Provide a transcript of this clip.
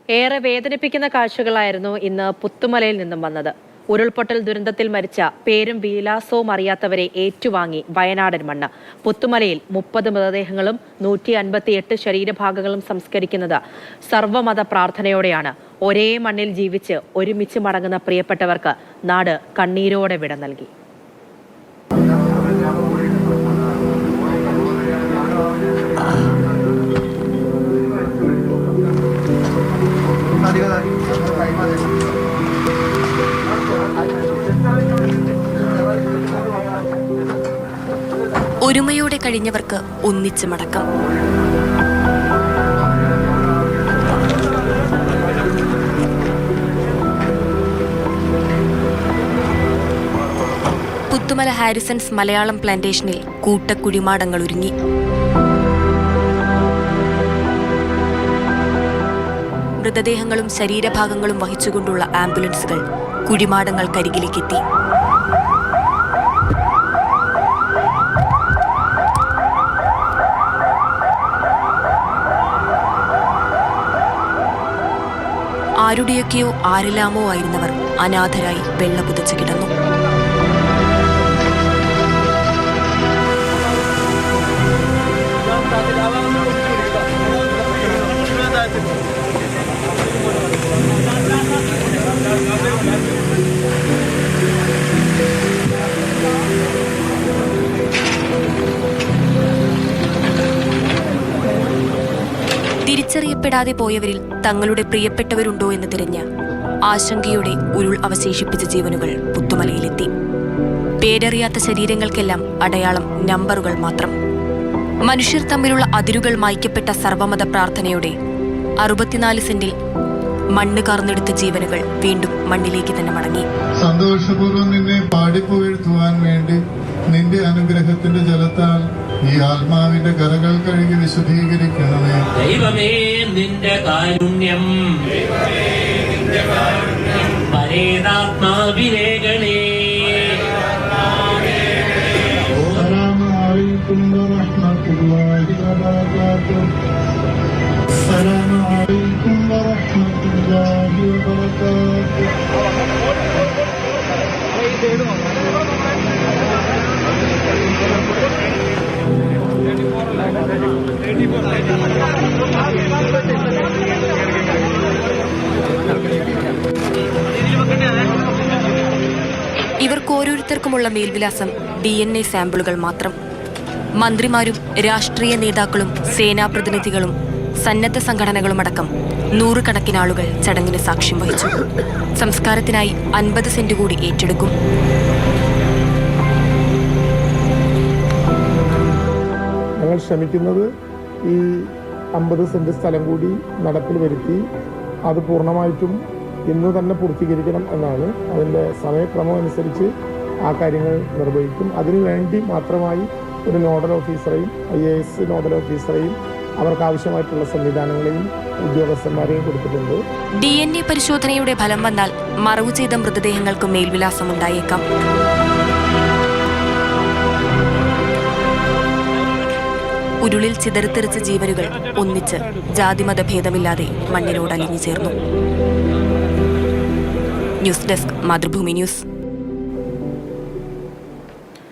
ഏറെ വേദനിപ്പിക്കുന്ന കാഴ്ചകളായിരുന്നു ഇന്ന് പുത്തുമലയിൽ നിന്നും വന്നത്. ഉരുൾപൊട്ടൽ ദുരന്തത്തിൽ മരിച്ച പേരും വിലാസവും അറിയാത്തവരെ ഏറ്റുവാങ്ങി വയനാടൻ മണ്ണ്. പുത്തുമലയിൽ 30 മൃതദേഹങ്ങളും 158 ശരീരഭാഗങ്ങളും സംസ്കരിക്കുന്നത് സർവ്വമത പ്രാർത്ഥനയോടെയാണ്. ഒരേ മണ്ണിൽ ജീവിച്ച് ഒരുമിച്ച് മടങ്ങുന്ന പ്രിയപ്പെട്ടവർക്ക് നാട് കണ്ണീരോടെ വിട നൽകി. ഒരുമയോടെ കഴിഞ്ഞവർക്ക് ഒന്നിച്ച് മടക്കം. പുത്തുമല ഹാരിസൺസ് മലയാളം പ്ലാന്റേഷനിൽ കൂട്ടക്കുഴിമാടങ്ങൾ ഒരുങ്ങി. മൃതദേഹങ്ങളും ശരീരഭാഗങ്ങളും വഹിച്ചുകൊണ്ടുള്ള ആംബുലൻസുകൾ കുഴിമാടങ്ങൾക്കരികിലേക്കെത്തി. ആരുടെയൊക്കെയോ ആരെല്ലാമോ ആയിരുന്നവർ അനാഥരായി വെള്ളപുതച്ച് കിടന്നു. തിരിച്ചറിയപ്പെടാതെ പോയവരിൽ തങ്ങളുടെ പ്രിയപ്പെട്ടവരുണ്ടോ എന്ന് തിരഞ്ഞ് ആശങ്കയോടെ ഉരുൾ അവശേഷിപ്പിച്ച ജീവനുകൾ പുത്തുമലയിലെത്തി. പേരറിയാത്ത ശരീരങ്ങൾക്കെല്ലാം അടയാളം നമ്പറുകൾ മാത്രം. മനുഷ്യർ തമ്മിലുള്ള അതിരുകൾ മായ്ക്കപ്പെട്ട സർവമത പ്രാർത്ഥനയോടെ 64 സെന്റിൽ മണ്ണ് കാർന്നെടുത്ത ജീവനുകൾ വീണ്ടും മണ്ണിലേക്ക് തന്നെ മടങ്ങി. സന്തോഷപൂർവ്വം നിന്നെ പാടിപ്പുകഴ്ത്തുവാൻ വേണ്ടി നിന്റെ അനുഗ്രഹത്തിന്റെ ജലത്താൽ ഈ ആത്മാവിന്റെ കരകൾ കഴുകി വിശുദ്ധീകരിക്കണമേ. ദൈവമേ നിന്റെ കാരുണ്യം പരേതാത്മാവിലേകളേ. സലാമു അലൈക്കും വറഹ്മത്തുള്ളാഹി വബറകാതുഹു. സലാമു അലൈക്കും വറഹ്മത്തുള്ളാഹി വബറകാതുഹു. ഇവർക്ക് ഓരോരുത്തർക്കുമുള്ള മേൽവിലാസം DNA സാമ്പിളുകൾ മാത്രം. മന്ത്രിമാരും രാഷ്ട്രീയ നേതാക്കളും സേനാപ്രതിനിധികളും സന്നദ്ധ സംഘടനകളുമടക്കം 100 കണക്കിന് ആളുകൾ ചടങ്ങിന് സാക്ഷ്യം വഹിച്ചു. സംസ്കാരത്തിനായി 50 സെന്റ് കൂടി ഏറ്റെടുക്കും. ഞങ്ങൾ ശ്രമിക്കുന്നത് ഈ 50 സെന്റ് സ്ഥലം കൂടി നടപ്പിൽ വരുത്തി അത് പൂർണ്ണമായിട്ടും ഇന്ന് തന്നെ പൂർത്തീകരിക്കണം എന്നാണ്. അതിൻ്റെ സമയക്രമം അനുസരിച്ച് ആ കാര്യങ്ങൾ നിർവഹിക്കും. അതിനുവേണ്ടി മാത്രമായി ഒരു നോഡൽ ഓഫീസറെയും IAS നോഡൽ ഓഫീസറെയും അവർക്ക് ആവശ്യമായിട്ടുള്ള സംവിധാനങ്ങളെയും ഉദ്യോഗസ്ഥന്മാരെയും കൊടുത്തിട്ടുണ്ട്. DNA പരിശോധനയുടെ ഫലം വന്നാൽ മറവു ചെയ്ത മൃതദേഹങ്ങൾക്ക് മേൽവിലാസം ഉണ്ടായേക്കാം. ഉരുളിൽ ചിതറിത്തെറിച്ച ജീവനുകൾ ഒന്നിച്ച് ജാതിമത ഭേദമില്ലാതെ മണ്ണിനോട് അലിഞ്ഞു ചേർന്നു. News desk, Mathrubhumi news.